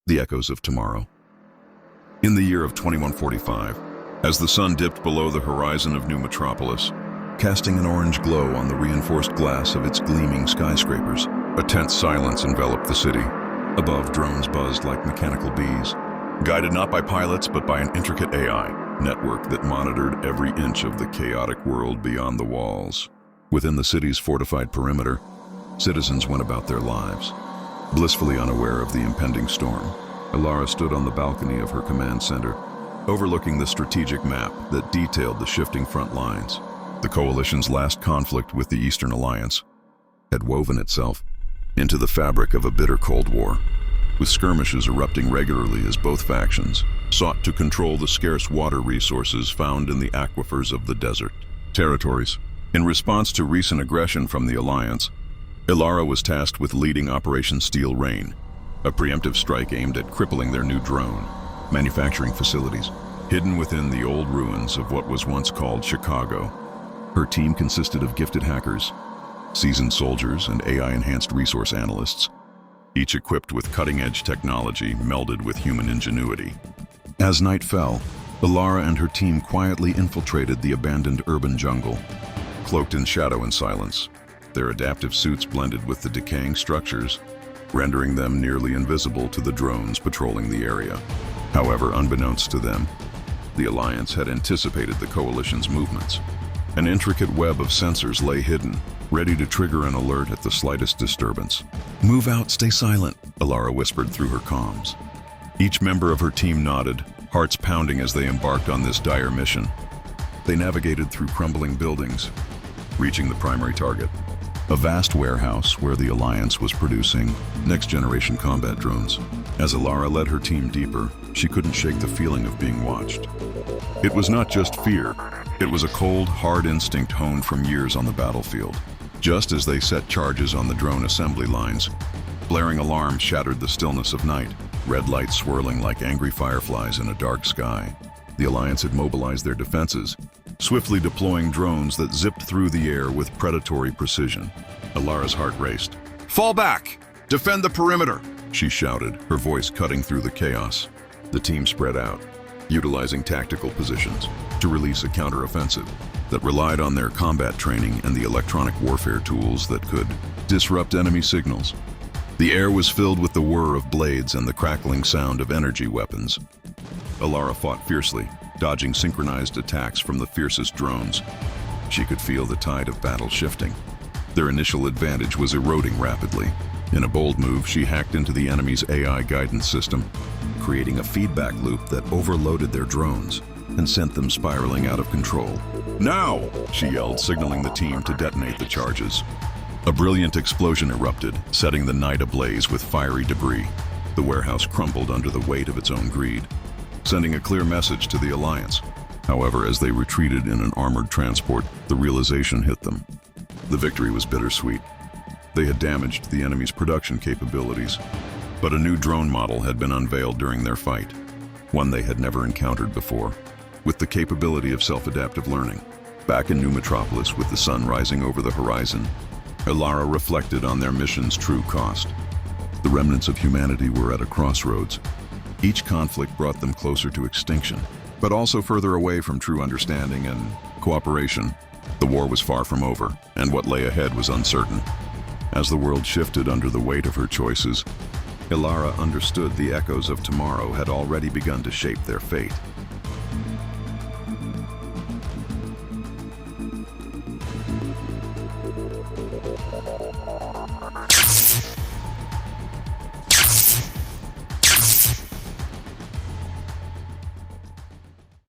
The Echoes of Tomorrow. In the year of 2145, as the sun dipped below the horizon of New Metropolis, casting an orange glow on the reinforced glass of its gleaming skyscrapers, a tense silence enveloped the city. Above, drones buzzed like mechanical bees, guided not by pilots but by an intricate AI network that monitored every inch of the chaotic world beyond the walls. Within the city's fortified perimeter, citizens went about their lives, blissfully unaware of the impending storm. Alara stood on the balcony of her command center, overlooking the strategic map that detailed the shifting front lines. The coalition's last conflict with the Eastern Alliance had woven itself into the fabric of a bitter Cold War, with skirmishes erupting regularly as both factions sought to control the scarce water resources found in the aquifers of the desert territories. In response to recent aggression from the Alliance, Alara was tasked with leading Operation Steel Rain, a preemptive strike aimed at crippling their new drone manufacturing facilities, hidden within the old ruins of what was once called Chicago. Her team consisted of gifted hackers, seasoned soldiers, and AI-enhanced resource analysts, each equipped with cutting-edge technology melded with human ingenuity. As night fell, Alara and her team quietly infiltrated the abandoned urban jungle, cloaked in shadow and silence. Their adaptive suits blended with the decaying structures, rendering them nearly invisible to the drones patrolling the area. However, unbeknownst to them, the Alliance had anticipated the Coalition's movements. An intricate web of sensors lay hidden, ready to trigger an alert at the slightest disturbance. "Move out, stay silent," Alara whispered through her comms. Each member of her team nodded, hearts pounding as they embarked on this dire mission. They navigated through crumbling buildings, reaching the primary target, a vast warehouse where the Alliance was producing next-generation combat drones. As Alara led her team deeper, she couldn't shake the feeling of being watched. It was not just fear. It was a cold, hard instinct honed from years on the battlefield. Just as they set charges on the drone assembly lines, blaring alarms shattered the stillness of night, red lights swirling like angry fireflies in a dark sky. The Alliance had mobilized their defenses, swiftly deploying drones that zipped through the air with predatory precision. Alara's heart raced. "Fall back! Defend the perimeter!" she shouted, her voice cutting through the chaos. The team spread out, utilizing tactical positions to release a counteroffensive that relied on their combat training and the electronic warfare tools that could disrupt enemy signals. The air was filled with the whir of blades and the crackling sound of energy weapons. Alara fought fiercely, dodging synchronized attacks from the fiercest drones. She could feel the tide of battle shifting. Their initial advantage was eroding rapidly. In a bold move, she hacked into the enemy's AI guidance system, creating a feedback loop that overloaded their drones and sent them spiraling out of control. "Now!" she yelled, signaling the team to detonate the charges. A brilliant explosion erupted, setting the night ablaze with fiery debris. The warehouse crumbled under the weight of its own greed, sending a clear message to the Alliance. However, as they retreated in an armored transport, the realization hit them. The victory was bittersweet. They had damaged the enemy's production capabilities, but a new drone model had been unveiled during their fight, one they had never encountered before, with the capability of self-adaptive learning. Back in New Metropolis, with the sun rising over the horizon, Alara reflected on their mission's true cost. The remnants of humanity were at a crossroads. Each conflict brought them closer to extinction, but also further away from true understanding and cooperation. The war was far from over, and what lay ahead was uncertain. As the world shifted under the weight of her choices, Alara understood the echoes of tomorrow had already begun to shape their fate.